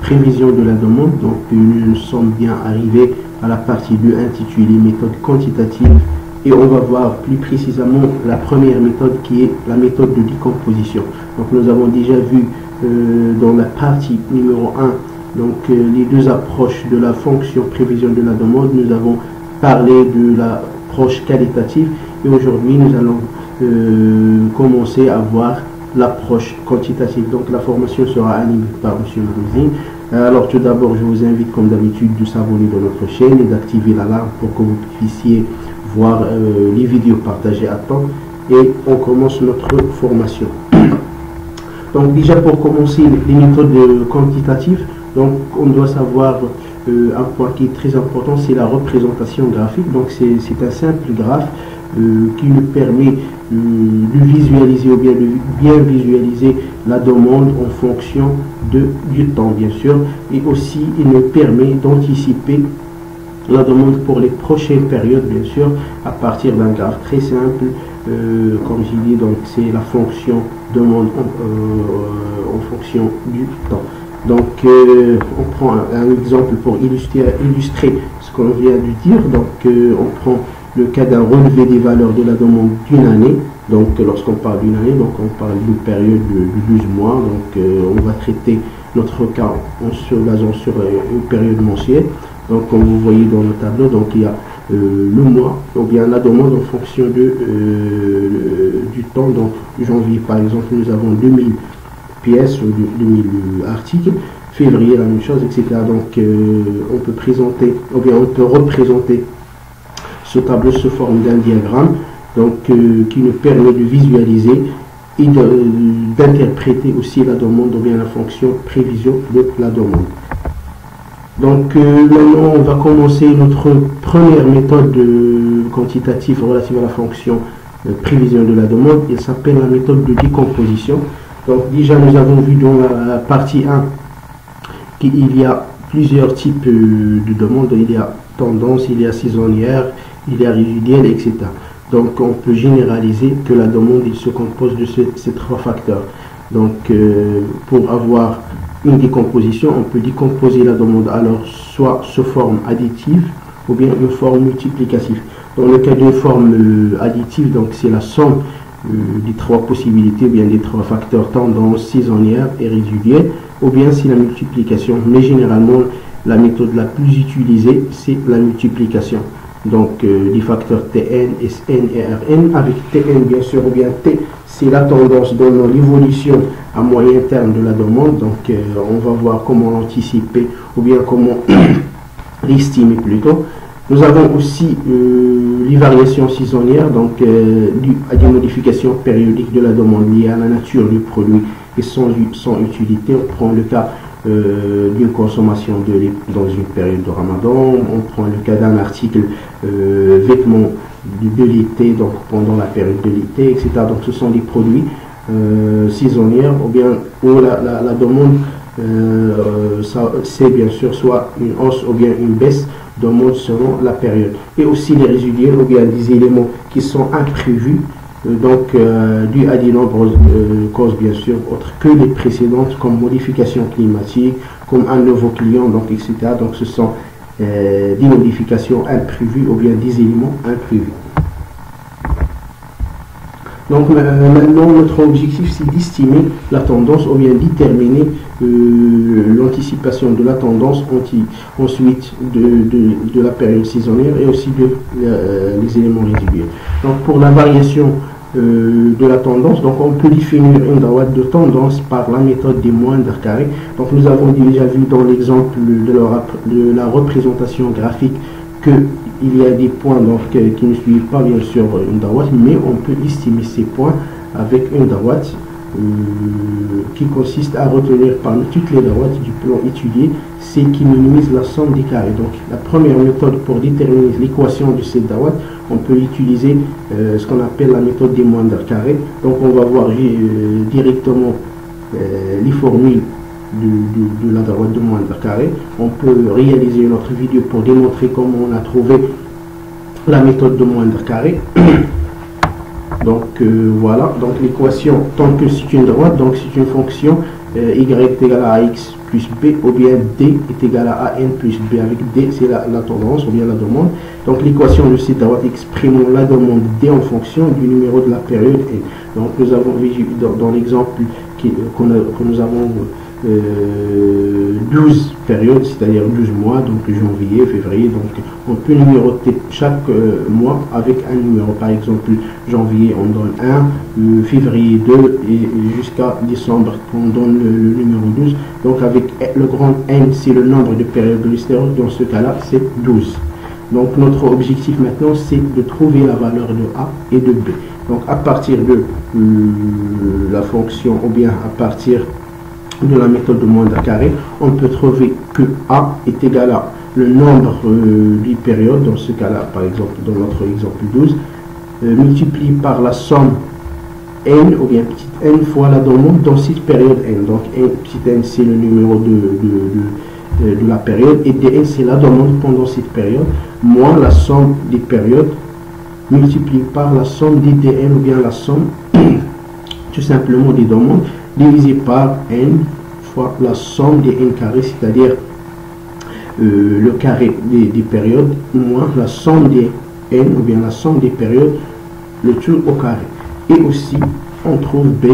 prévision de la demande. Donc nous sommes bien arrivés à la partie 2 intitulée méthode quantitative et on va voir plus précisément la première méthode qui est la méthode de décomposition. Donc nous avons déjà vu dans la partie numéro 1 donc les deux approches de la fonction prévision de la demande. Nous avons parlé de l'approche qualitative et aujourd'hui nous allons commencer à voir l'approche quantitative. Donc la formation sera animée par M. Mourouzine. Alors tout d'abord, je vous invite comme d'habitude de s'abonner dans notre chaîne et d'activer l'alarme pour que vous puissiez voir les vidéos partagées à temps. Et on commence notre formation. Donc déjà pour commencer les méthodes quantitatives, donc on doit savoir un point qui est très important, c'est la représentation graphique. Donc c'est un simple graphe qui nous permet de visualiser ou bien de bien visualiser la demande en fonction du temps bien sûr, et aussi il nous permet d'anticiper la demande pour les prochaines périodes bien sûr à partir d'un graphe très simple. Comme j'ai dit, donc c'est la fonction demande en fonction du temps. Donc on prend un exemple pour illustrer ce qu'on vient de dire. Donc on prend le cas d'un relevé des valeurs de la demande d'une année. Donc lorsqu'on parle d'une année, donc on parle d'une période de 12 mois. Donc on va traiter notre cas en se basant sur une période mensuelle. Donc comme vous voyez dans le tableau, donc il y a le mois ou bien la demande en fonction du temps. Donc janvier par exemple, nous avons 2000 pièces ou 2000 articles. Février la même chose, etc. Donc on peut présenter ou bien on peut représenter ce tableau sous forme d'un diagramme, donc qui nous permet de visualiser et d'interpréter aussi la demande ou bien la fonction prévision de la demande. Donc maintenant on va commencer notre première méthode quantitative relative à la fonction prévision de la demande. Elle s'appelle la méthode de décomposition. Donc déjà nous avons vu dans la partie 1 qu'il y a plusieurs types de demandes. Il y a tendance, il y a saisonnière, il y a résiduelle, etc. Donc on peut généraliser que la demande il se compose de ces trois facteurs. Donc pour avoir une décomposition, on peut décomposer la demande alors soit sous forme additive ou bien une forme multiplicative. Dans le cas d'une forme additive, donc c'est la somme des trois possibilités ou bien des trois facteurs tendance, saisonnière et résiduelle, ou bien c'est la multiplication. Mais généralement la méthode la plus utilisée c'est la multiplication. Donc les facteurs Tn, Sn et Rn, avec Tn bien sûr ou bien T c'est la tendance donnant l'évolution à moyen terme de la demande. Donc on va voir comment l'anticiper ou bien comment l'estimer plutôt. Nous avons aussi les variations saisonnières, donc dues à des modifications périodiques de la demande liées à la nature du produit et son utilité. On prend le cas d'une consommation de lait dans une période de Ramadan, on prend le cas d'un article vêtements de l'été, donc pendant la période de l'été, etc. Donc ce sont des produits saisonnières ou bien où la demande c'est bien sûr soit une hausse ou bien une baisse de demande selon la période. Et aussi les résiduels ou bien des éléments qui sont imprévus, donc dû à des nombreuses causes bien sûr autres que les précédentes, comme modification climatique, comme un nouveau client, donc etc. Donc ce sont des modifications imprévues ou bien des éléments imprévus. Donc maintenant notre objectif c'est d'estimer la tendance ou bien déterminer l'anticipation de la tendance, ensuite de la période saisonnière et aussi les éléments résiduels. Donc pour la variation de la tendance, donc on peut définir une droite de tendance par la méthode des moindres carrés. Donc nous avons déjà vu dans l'exemple de la représentation graphique que il y a des points donc, qui ne suivent pas bien sûr une droite, mais on peut estimer ces points avec une droite qui consiste à retenir parmi toutes les droites du plan étudié, c'est qui minimise la somme des carrés. Donc la première méthode pour déterminer l'équation de cette droite, on peut utiliser ce qu'on appelle la méthode des moindres carrés. Donc on va voir directement les formules de la droite de moindre carré. On peut réaliser une autre vidéo pour démontrer comment on a trouvé la méthode de moindre carré. Donc voilà, donc l'équation, tant que c'est une droite, donc c'est une fonction y est égale à x plus B, ou bien D est égal à AN plus B, avec D c'est la tendance ou bien la demande. Donc l'équation de ci-droite exprime la demande D en fonction du numéro de la période N. Donc nous avons vu dans l'exemple que nous avons 12 périodes, c'est-à-dire 12 mois, donc janvier, février. Donc on peut numéroter chaque mois avec un numéro. Par exemple, janvier on donne 1, février 2 et jusqu'à décembre on donne le numéro 12. Donc avec le grand N, c'est le nombre de périodes de l'historique. Dans ce cas-là, c'est 12. Donc notre objectif maintenant, c'est de trouver la valeur de A et de B. Donc à partir de la fonction, ou bien à partir de la méthode de moins d'un carré, on peut trouver que A est égal à le nombre des périodes, dans ce cas-là, par exemple, dans notre exemple 12, multiplié par la somme N, ou bien petite n fois la demande dans cette période N. Donc petit n, c'est le numéro de la période, et dn, c'est la demande pendant cette période, moins la somme des périodes, multiplié par la somme des dn, ou bien la somme tout simplement des demandes, divisé par n fois la somme des n carrés, c'est-à-dire le carré des périodes, moins la somme des n, ou bien la somme des périodes, le tout au carré. Et aussi, on trouve B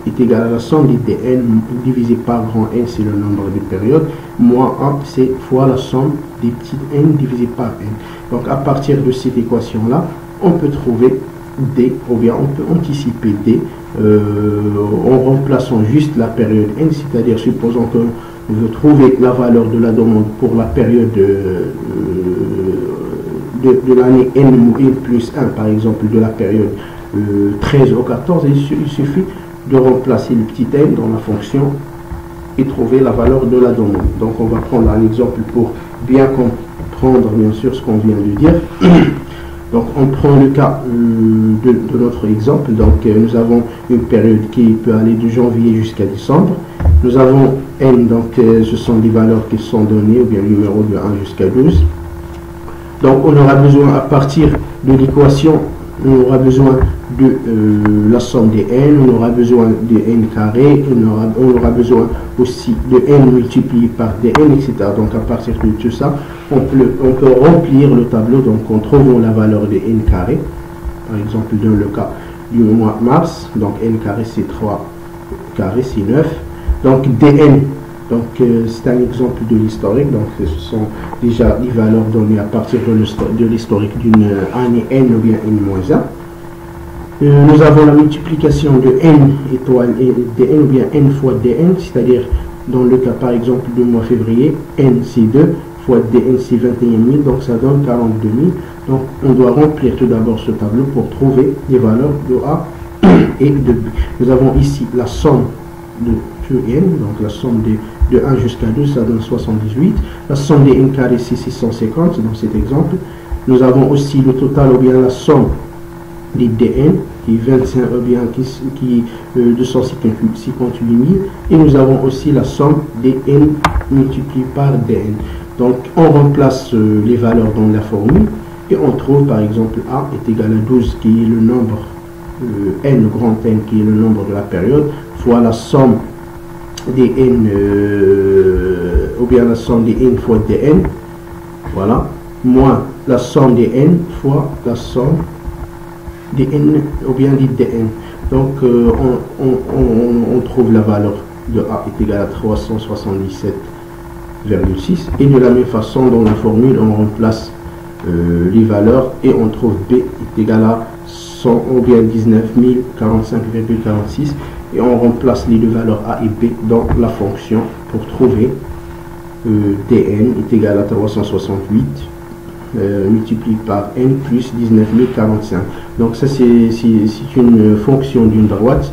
est égal à la somme des dn divisé par grand N, c'est le nombre de périodes, moins 1, c'est fois la somme des petites n divisé par n. Donc à partir de cette équation-là, on peut trouver D, ou bien on peut anticiper D en remplaçant juste la période N, c'est-à-dire supposons que on veut trouver la valeur de la demande pour la période de l'année N plus 1, par exemple de la période 13 au 14, il suffit de remplacer le petit n dans la fonction et trouver la valeur de la demande. Donc on va prendre un exemple pour bien comprendre bien sûr ce qu'on vient de dire. Donc on prend le cas de notre exemple. Donc nous avons une période qui peut aller de janvier jusqu'à décembre. Nous avons n, donc ce sont des valeurs qui sont données, ou bien le numéro de 1 jusqu'à 12. Donc on aura besoin, à partir de l'équation, on aura besoin de la somme des n, on aura besoin de n carré, on aura besoin aussi de n multiplié par dn, etc. Donc à partir de tout ça, on peut remplir le tableau, donc en trouvant la valeur de n carré. Par exemple, dans le cas du mois mars, donc n carré c'est 3 carré, c'est 9. Donc dn, donc c'est un exemple de l'historique, donc ce sont déjà les valeurs données à partir de l'historique d'une année n ou bien n-1. Nous avons la multiplication de n étoile et dn, ou bien n fois dn, c'est-à-dire dans le cas par exemple du mois février, n c'est 2 fois dn c'est 21 000, donc ça donne 42 000. Donc on doit remplir tout d'abord ce tableau pour trouver les valeurs de A et de B. Nous avons ici la somme de n, donc la somme de 1 jusqu'à 12, ça donne 78. La somme des n carré c'est 650 dans cet exemple. Nous avons aussi le total, ou bien la somme des dn qui est 25, ou bien qui 258 000, et nous avons aussi la somme des n multiplié par dn. Donc on remplace les valeurs dans la formule et on trouve par exemple A est égal à 12 qui est le nombre n, grand N qui est le nombre de la période, fois la somme des n, ou bien la somme des n fois dn, voilà, moins la somme des n fois la somme des n, ou bien des dn. Donc on trouve la valeur de A est égal à 377,6, et de la même façon dans la formule on remplace les valeurs et on trouve B est égal à 100, ou bien 19 045,46, et on remplace les deux valeurs A et B dans la fonction pour trouver dn est égal à 368 multiplié par n plus 19 045. Donc ça c'est une fonction d'une droite,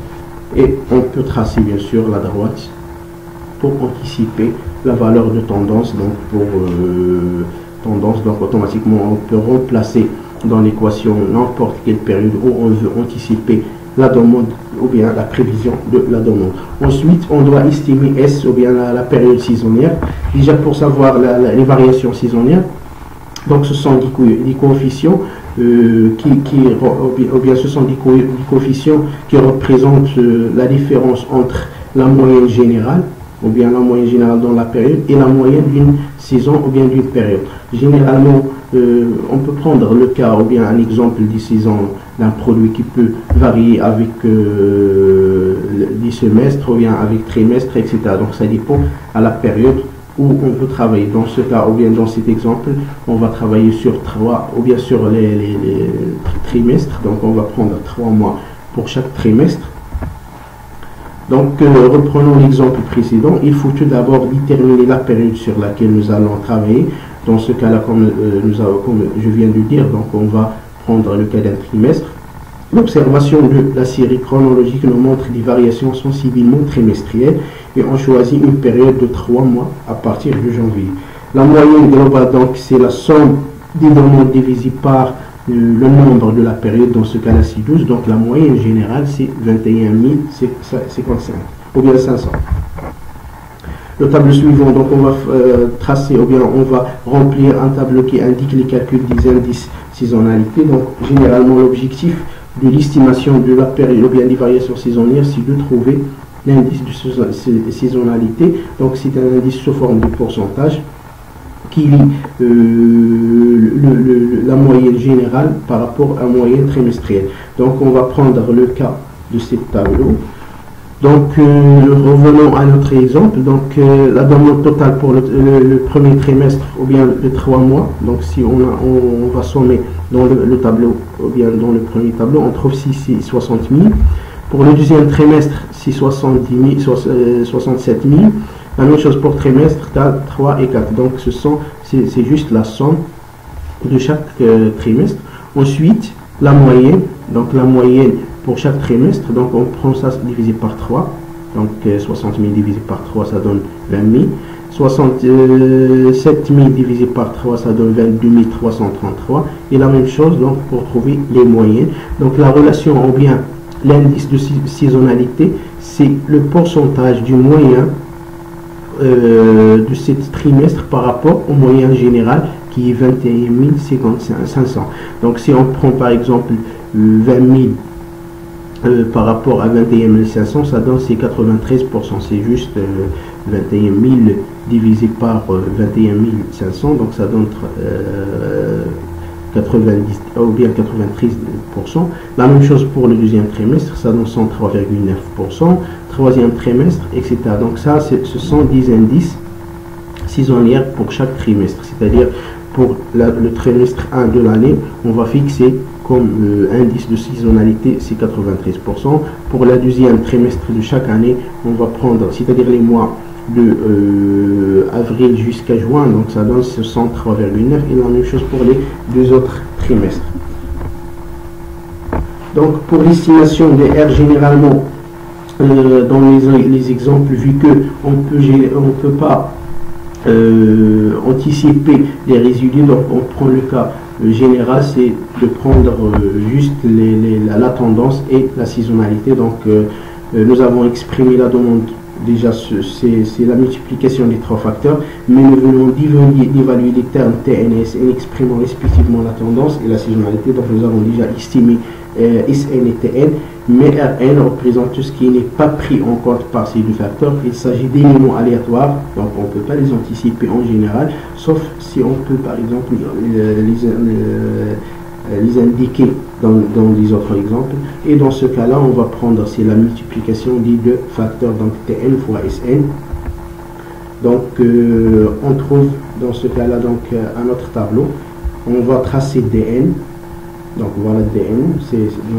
et on peut tracer bien sûr la droite pour anticiper la valeur de tendance. Donc pour tendance, donc automatiquement on peut remplacer dans l'équation n'importe quelle période où on veut anticiper la demande, ou bien la prévision de la demande. Ensuite on doit estimer S, ou bien la période saisonnière. Déjà pour savoir les variations saisonnières, donc ce sont des coefficients ou bien ce sont des coefficients qui représentent la différence entre la moyenne générale ou bien la moyenne générale dans la période, et la moyenne d'une saison ou bien d'une période. Généralement, on peut prendre le cas ou bien un exemple des saisons d'un produit qui peut varier avec des semestres ou bien avec trimestres, etc. Donc ça dépend à la période où on peut travailler. Dans ce cas ou bien dans cet exemple, on va travailler sur 3 ou bien sur les trimestres. Donc on va prendre 3 mois pour chaque trimestre. Donc reprenons l'exemple précédent. Il faut tout d'abord déterminer la période sur laquelle nous allons travailler. Dans ce cas-là, comme je viens de dire, donc on va prendre le cas d'un trimestre. L'observation de la série chronologique nous montre des variations sensiblement trimestrielles et on choisit une période de 3 mois à partir de janvier. La moyenne globale, donc, c'est la somme des données divisée par le nombre de la période, dans ce cas-là c'est 12, donc la moyenne générale c'est 21 055 ou bien 500. Le tableau suivant, donc on va tracer ou bien on va remplir un tableau qui indique les calculs des indices saisonnalité. Donc généralement l'objectif de l'estimation de la période ou bien des variations saisonnières, c'est de trouver l'indice de saisonnalité. Donc c'est un indice sous forme de pourcentage qui lie la moyenne générale par rapport à la moyenne trimestrielle. Donc on va prendre le cas de ce tableau. Donc revenons à notre exemple. Donc la demande totale pour le premier trimestre ou bien les 3 mois. Donc si on va sommer dans le tableau ou bien dans le premier tableau, on trouve 60 000. Pour le deuxième trimestre, c'est 67 000. La même chose pour trimestre 3 et 4. Donc c'est juste la somme de chaque trimestre. Ensuite, la moyenne. Donc la moyenne pour chaque trimestre. Donc on prend ça divisé par 3. Donc 60 000 divisé par 3, ça donne 20 000. 67 000 divisé par 3, ça donne 22 333. Et la même chose donc pour trouver les moyennes. Donc la relation ou bien l'indice de saisonnalité, c'est le pourcentage du moyen de ce trimestre par rapport au moyen général qui est 21 500. Donc si on prend par exemple 20 000 par rapport à 21 500, ça donne c'est 93%. C'est juste 21 000 divisé par 21 500, donc ça donne 90 ou bien 93%. La même chose pour le deuxième trimestre, ça donne 103,9%. Troisième trimestre, etc. Donc ça, ce sont des indices saisonniers pour chaque trimestre. C'est-à-dire pour le trimestre 1 de l'année, on va fixer comme indice de saisonnalité, c'est 93%. Pour le deuxième trimestre de chaque année, on va prendre, c'est-à-dire les mois de avril jusqu'à juin, donc ça donne 103,9, et la même chose pour les 2 autres trimestres. Donc pour l'estimation des R, généralement dans les exemples, vu que on peut pas anticiper les résidus, donc on prend le cas général, c'est de prendre juste la tendance et la saisonnalité. Donc nous avons exprimé la demande. Déjà, c'est la multiplication des 3 facteurs, mais nous venons d'évaluer les termes TN et SN exprimant respectivement la tendance et la saisonnalité. Donc nous avons déjà estimé SN et TN, mais RN représente tout ce qui n'est pas pris en compte par ces 2 facteurs. Il s'agit d'éléments aléatoires, donc on ne peut pas les anticiper en général, sauf si on peut par exemple les indiquer dans les autres exemples. Et dans ce cas-là, on va prendre, c'est la multiplication des 2 facteurs, donc Tn fois Sn. Donc on trouve dans ce cas-là donc un autre tableau. On va tracer Dn. Donc voilà Dn,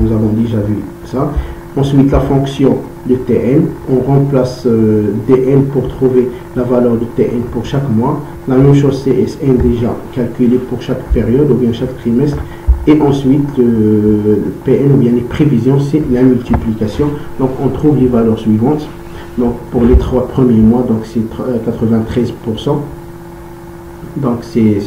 nous avons déjà vu ça. Ensuite la fonction de Tn, on remplace Dn pour trouver la valeur de Tn pour chaque mois. La même chose c'est Sn déjà calculé pour chaque période ou bien chaque trimestre. Et ensuite, le PN ou bien les prévisions, c'est la multiplication. Donc, on trouve les valeurs suivantes. Donc, pour les 3 premiers mois, donc c'est 93%. Donc, c'est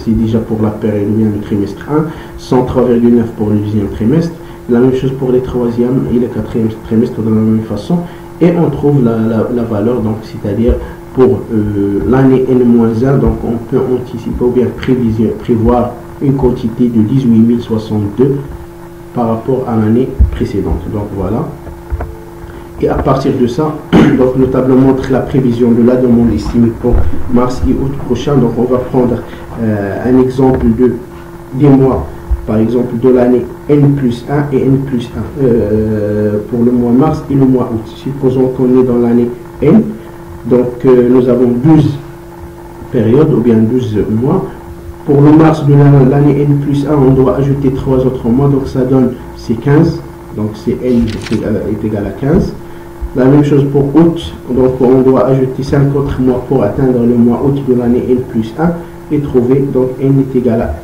déjà pour la période ou bien le trimestre 1. 103,9 pour le deuxième trimestre. La même chose pour les 3e et le 4e trimestre de la même façon. Et on trouve la valeur, donc c'est-à-dire pour l'année N-1, donc on peut anticiper ou bien prévoir une quantité de 18 062 par rapport à l'année précédente. Donc voilà. Et à partir de ça, donc le tableau montre la prévision de la demande estimée pour mars et août prochain. Donc on va prendre un exemple des mois, par exemple de l'année N+1 et N+1 pour le mois mars et le mois août. Supposons qu'on est dans l'année N, donc nous avons 12 périodes ou bien 12 mois. Pour le mars de l'année N+1, on doit ajouter 3 autres mois, donc ça donne c'est 15, donc c'est N est égal à 15. La même chose pour août, donc on doit ajouter 5 autres mois pour atteindre le mois août de l'année N+1 et trouver donc N est égal à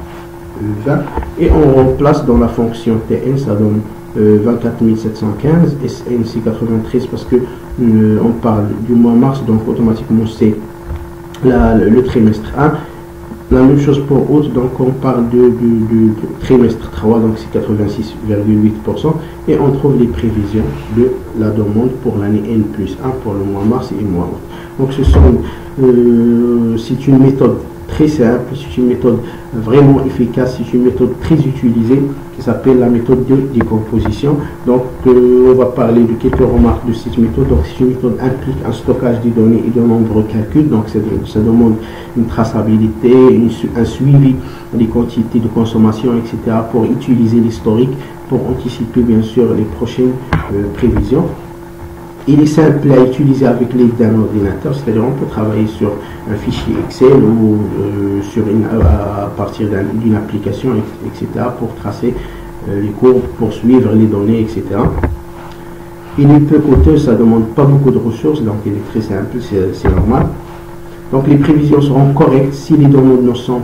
20. Et on remplace dans la fonction Tn, ça donne 24 715, et N c'est 93 parce que on parle du mois mars, donc automatiquement c'est le trimestre 1. La même chose pour août, donc on parle du trimestre 3, donc c'est 86,8%, et on trouve les prévisions de la demande pour l'année N+1 pour le mois mars et le mois août. Donc c'est une méthode très simple, c'est une méthode vraiment efficace, c'est une méthode très utilisée qui s'appelle la méthode de décomposition. Donc on va parler de quelques remarques de cette méthode. Donc cette méthode implique un stockage des données et de nombreux calculs, donc ça demande une traçabilité, un suivi des quantités de consommation, etc. pour utiliser l'historique, pour anticiper bien sûr les prochaines prévisions. Il est simple à utiliser avec l'aide d'un ordinateur, c'est-à-dire on peut travailler sur un fichier Excel ou à partir d'une application, etc. pour tracer les courbes, pour suivre les données, etc. Il est peu coûteux, ça ne demande pas beaucoup de ressources, donc il est très simple, c'est normal. Donc les prévisions seront correctes si les données ne sont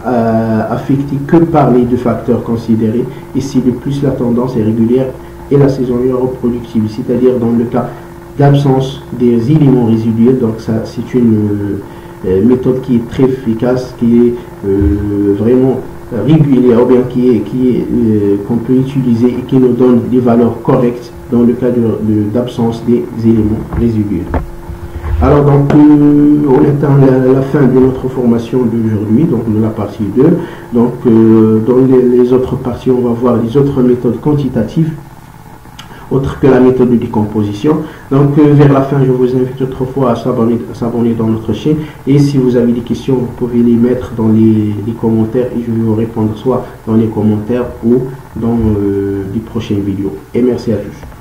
affectées que par les deux facteurs considérés, et si de plus la tendance est régulière et la saisonnière reproductible, c'est-à-dire dans le cas d'absence des éléments résiduels. Donc ça c'est une méthode qui est très efficace, qui est vraiment régulière, ou bien qu'on peut utiliser et qui nous donne des valeurs correctes dans le cas d'absence des éléments résiduels. Alors donc on atteint la fin de notre formation d'aujourd'hui, donc de la partie 2. Donc dans les autres parties, on va voir les autres méthodes quantitatives autre que la méthode de décomposition. Donc vers la fin, je vous invite autrefois à s'abonner dans notre chaîne, et si vous avez des questions, vous pouvez les mettre dans les commentaires et je vais vous répondre soit dans les commentaires ou dans les prochaines vidéos. Et merci à tous.